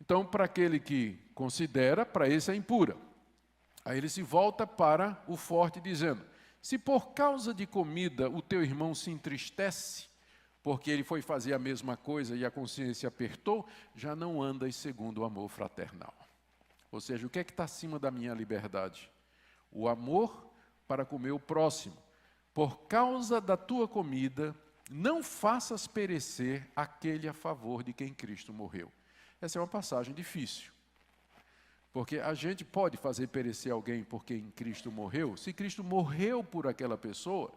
Então, para aquele que considera, para esse é impura. Aí ele se volta para o forte, dizendo: se por causa de comida o teu irmão se entristece, porque ele foi fazer a mesma coisa e a consciência apertou, já não andas segundo o amor fraternal. Ou seja, o que é que está acima da minha liberdade? O amor para com o meu próximo. Por causa da tua comida, não faças perecer aquele a favor de quem Cristo morreu. Essa é uma passagem difícil. Porque a gente pode fazer perecer alguém por quem Cristo morreu. Se Cristo morreu por aquela pessoa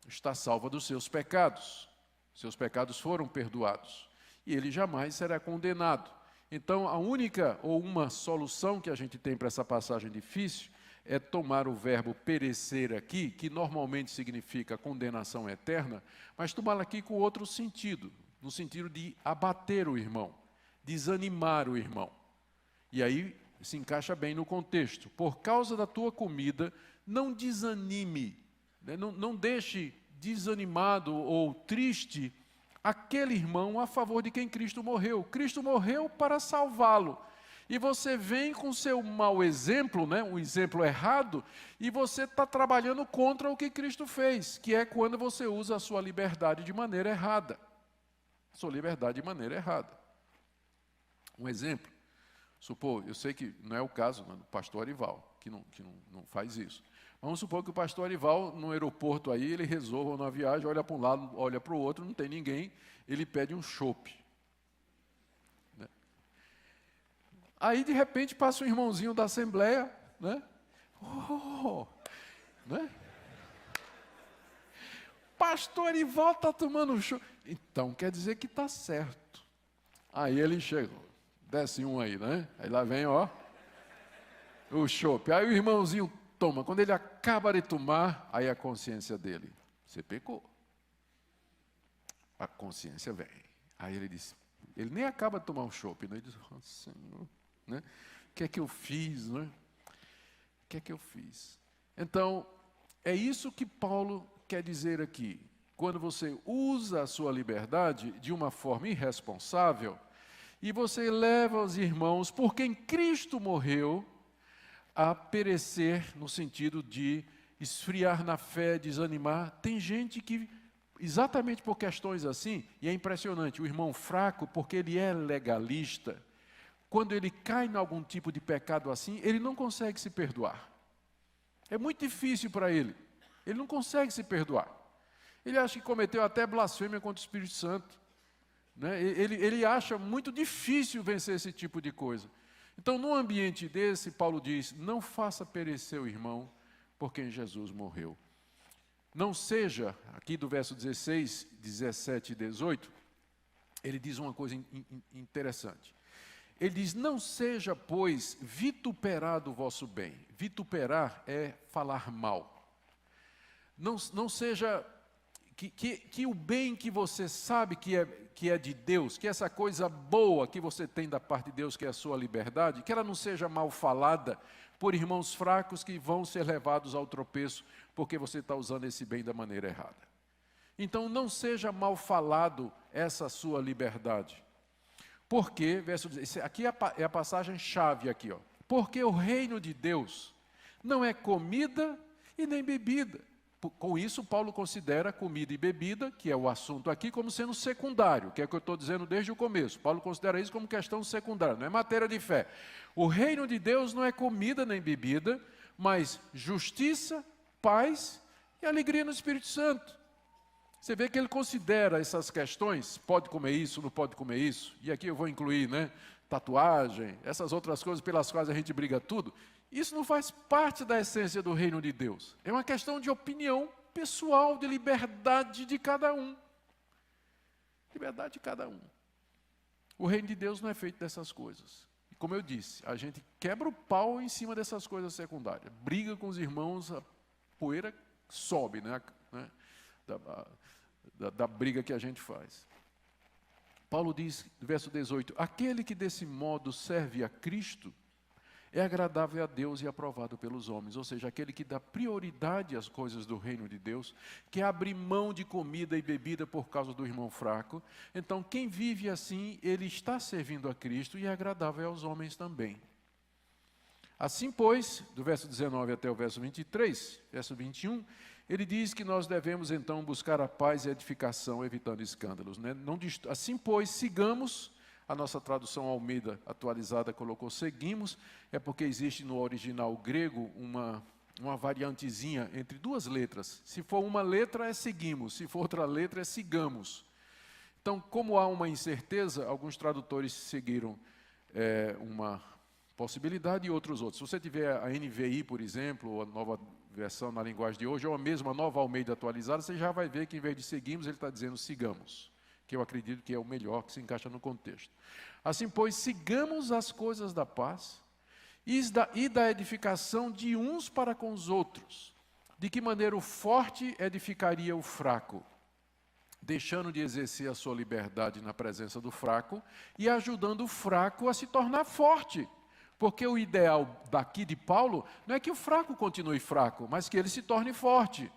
está salva dos seus pecados. Seus pecados foram perdoados. E ele jamais será condenado. Então, a única ou uma solução que a gente tem para essa passagem difícil é tomar o verbo perecer aqui, que normalmente significa condenação eterna, mas tomá-lo aqui com outro sentido, no sentido de abater o irmão, desanimar o irmão. E aí se encaixa bem no contexto. Por causa da tua comida, não desanime, né? Não deixe desanimado ou triste aquele irmão a favor de quem Cristo morreu. Cristo morreu para salvá-lo. E você vem com seu mau exemplo, né, um exemplo errado, e você está trabalhando contra o que Cristo fez, que é quando você usa a sua liberdade de maneira errada. Sua liberdade de maneira errada. Um exemplo, supor, eu sei que não é o caso do pastor Arival, que não faz isso. Vamos supor que o pastor Arival, no aeroporto aí, ele resolva na viagem, olha para um lado, olha para o outro, não tem ninguém, ele pede um chopp. Né? Aí, de repente, passa um irmãozinho da Assembleia, né? Né? Pastor Arival está tomando um chopp. Então, quer dizer que está certo. Aí ele chega, desce um aí, né? Aí lá vem, ó, o chopp. Aí o irmãozinho toma. Quando ele acaba de tomar, aí a consciência dele: você pecou. A consciência vem. Aí ele diz, ele nem acaba de tomar um chopp, né? Ele diz: oh, Senhor, né? O que é que eu fiz, né? O que é que eu fiz? Então, é isso que Paulo quer dizer aqui. Quando você usa a sua liberdade de uma forma irresponsável, e você leva os irmãos por quem Cristo morreu a perecer, no sentido de esfriar na fé, desanimar. Tem gente que, exatamente por questões assim, e é impressionante, o irmão fraco, porque ele é legalista, quando ele cai em algum tipo de pecado assim, ele não consegue se perdoar. É muito difícil para ele. Ele não consegue se perdoar. Ele acha que cometeu até blasfêmia contra o Espírito Santo. Né? Ele acha muito difícil vencer esse tipo de coisa. Então, num ambiente desse, Paulo diz: não faça perecer o irmão por quem Jesus morreu. Não seja, aqui do verso 16, 17 e 18, ele diz uma coisa interessante. Ele diz: não seja, pois, vituperado o vosso bem. Vituperar é falar mal. Não seja que o bem que você sabe que é de Deus, que essa coisa boa que você tem da parte de Deus, que é a sua liberdade, que ela não seja mal falada por irmãos fracos que vão ser levados ao tropeço porque você está usando esse bem da maneira errada. Então, não seja mal falado essa sua liberdade. Porque, verso 16, aqui é a passagem chave aqui, ó. Porque o reino de Deus não é comida e nem bebida. Com isso, Paulo considera comida e bebida, que é o assunto aqui, como sendo secundário, que é o que eu estou dizendo desde o começo. Paulo considera isso como questão secundária, não é matéria de fé. O reino de Deus não é comida nem bebida, mas justiça, paz e alegria no Espírito Santo. Você vê que ele considera essas questões, pode comer isso, não pode comer isso, e aqui eu vou incluir, né, tatuagem, essas outras coisas pelas quais a gente briga tudo. Isso não faz parte da essência do reino de Deus. É uma questão de opinião pessoal, de liberdade de cada um. Liberdade de cada um. O reino de Deus não é feito dessas coisas. E como eu disse, a gente quebra o pau em cima dessas coisas secundárias. Briga com os irmãos, a poeira sobe, né? Da briga que a gente faz. Paulo diz, no verso 18, aquele que desse modo serve a Cristo, é agradável a Deus e aprovado pelos homens. Ou seja, aquele que dá prioridade às coisas do reino de Deus, que abre mão de comida e bebida por causa do irmão fraco. Então, quem vive assim, ele está servindo a Cristo e é agradável aos homens também. Assim, pois, do verso 19 até o verso 23, verso 21, ele diz que nós devemos, então, buscar a paz e a edificação, evitando escândalos. Né? Assim, pois, sigamos, a nossa tradução Almeida atualizada colocou seguimos, é porque existe no original grego uma variantezinha entre duas letras. Se for uma letra, é seguimos, se for outra letra, é sigamos. Então, como há uma incerteza, alguns tradutores seguiram uma possibilidade e outros. Se você tiver a NVI, por exemplo, ou a nova versão na linguagem de hoje, ou a mesma nova Almeida atualizada, você já vai ver que em vez de seguimos, ele está dizendo sigamos, que eu acredito que é o melhor, que se encaixa no contexto. Assim, pois, sigamos as coisas da paz e da edificação de uns para com os outros. De que maneira o forte edificaria o fraco, deixando de exercer a sua liberdade na presença do fraco e ajudando o fraco a se tornar forte. Porque o ideal daqui de Paulo não é que o fraco continue fraco, mas que ele se torne forte.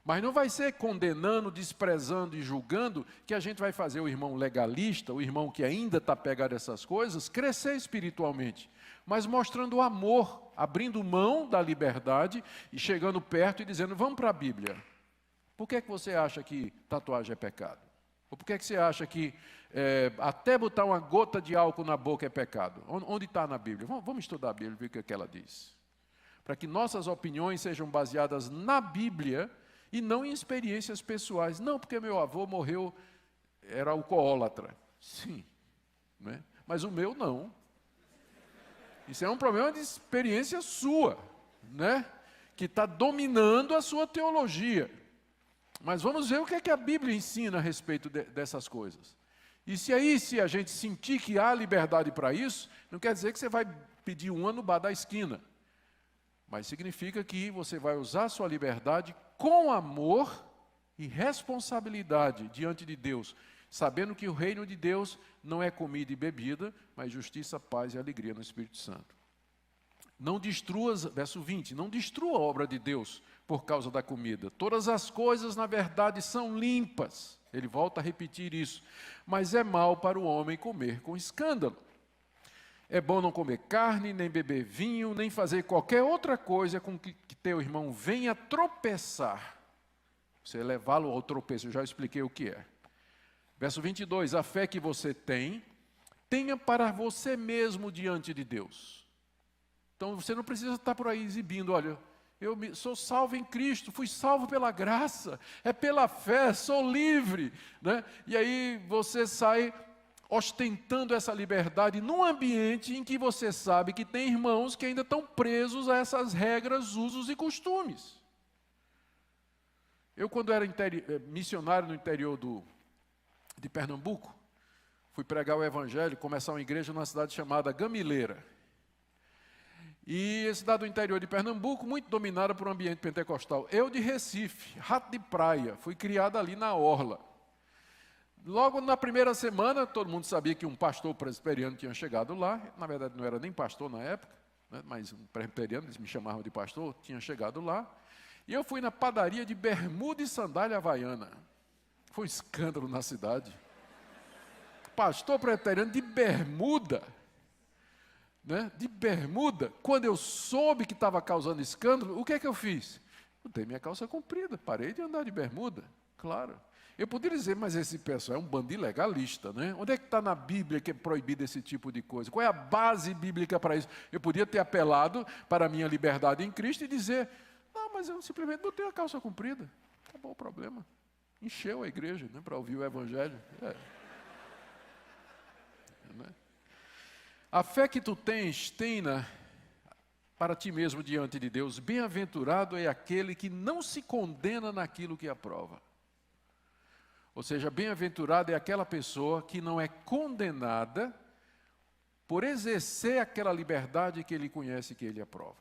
Mas não vai ser condenando, desprezando e julgando que a gente vai fazer o irmão legalista, o irmão que ainda está pegado a essas coisas, crescer espiritualmente. Mas mostrando o amor, abrindo mão da liberdade e chegando perto e dizendo, vamos para a Bíblia. Por que você acha que tatuagem é pecado? Ou por que você acha que até botar uma gota de álcool na boca é pecado? Onde está na Bíblia? Vamos estudar a Bíblia e ver o que ela diz. Para que nossas opiniões sejam baseadas na Bíblia e não em experiências pessoais. Não, porque meu avô morreu, era alcoólatra. Sim, né? Mas o meu não. Isso é um problema de experiência sua, né? Que está dominando a sua teologia. Mas vamos ver o que é que a Bíblia ensina a respeito dessas coisas. E se a gente sentir que há liberdade para isso, não quer dizer que você vai pedir uma no bar da esquina. Mas significa que você vai usar a sua liberdade com amor e responsabilidade diante de Deus, sabendo que o reino de Deus não é comida e bebida, mas justiça, paz e alegria no Espírito Santo. Não destrua, verso 20, não destrua a obra de Deus por causa da comida. Todas as coisas, na verdade, são limpas. Ele volta a repetir isso. Mas é mal para o homem comer com escândalo. É bom não comer carne, nem beber vinho, nem fazer qualquer outra coisa com que teu irmão venha tropeçar. Você levá-lo ao tropeço, eu já expliquei o que é. Verso 22, a fé que você tem, tenha para você mesmo diante de Deus. Então você não precisa estar por aí exibindo, olha, eu sou salvo em Cristo, fui salvo pela graça, é pela fé, sou livre, né? E aí você sai ostentando essa liberdade num ambiente em que você sabe que tem irmãos que ainda estão presos a essas regras, usos e costumes. Eu, quando era missionário no interior de Pernambuco, fui pregar o evangelho, começar uma igreja numa cidade chamada Gamileira. E a cidade do interior de Pernambuco, muito dominada por um ambiente pentecostal. Eu de Recife, rato de praia, fui criado ali na orla. Logo na primeira semana, todo mundo sabia que um pastor presbiteriano tinha chegado lá. Na verdade, não era nem pastor na época, né, mas um presbiteriano, eles me chamavam de pastor, tinha chegado lá. E eu fui na padaria de bermuda e sandália havaiana. Foi um escândalo na cidade. Pastor presbiteriano de bermuda. Né, de bermuda. Quando eu soube que estava causando escândalo, o que é que eu fiz? Botei minha calça comprida, parei de andar de bermuda, claro. Eu poderia dizer, mas esse pessoal é um bando ilegalista, né? Onde é que está na Bíblia que é proibido esse tipo de coisa? Qual é a base bíblica para isso? Eu podia ter apelado para a minha liberdade em Cristo e dizer, não, mas eu simplesmente botei a calça comprida, acabou o problema. Encheu a igreja, né, para ouvir o evangelho. Né? A fé que tu tens, tenha para ti mesmo diante de Deus. Bem-aventurado é aquele que não se condena naquilo que aprova. Ou seja, bem-aventurado é aquela pessoa que não é condenada por exercer aquela liberdade que ele conhece e que ele aprova.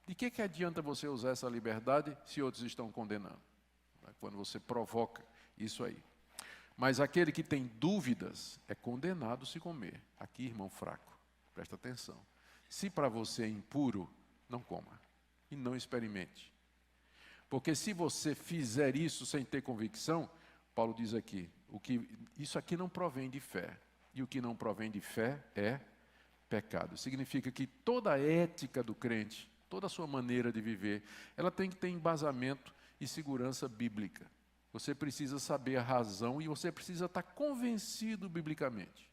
De que adianta você usar essa liberdade se outros estão condenando? Quando você provoca isso aí. Mas aquele que tem dúvidas é condenado se comer. Aqui, irmão fraco. Presta atenção. Se para você é impuro, não coma e não experimente. Porque se você fizer isso sem ter convicção, Paulo diz aqui, isso aqui não provém de fé. E o que não provém de fé é pecado. Significa que toda a ética do crente, toda a sua maneira de viver, ela tem que ter embasamento e segurança bíblica. Você precisa saber a razão e você precisa estar convencido biblicamente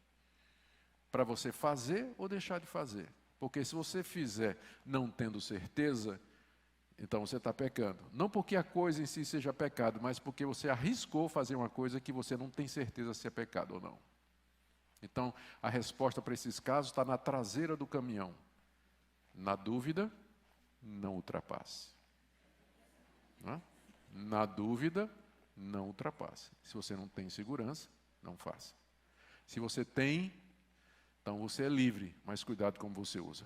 para você fazer ou deixar de fazer. Porque se você fizer não tendo certeza, então você está pecando. Não porque a coisa em si seja pecado, mas porque você arriscou fazer uma coisa que você não tem certeza se é pecado ou não. Então, a resposta para esses casos está na traseira do caminhão. Na dúvida, não ultrapasse. Não é? Na dúvida, não ultrapasse. Se você não tem segurança, não faça. Se você tem, então você é livre, mas cuidado como você usa.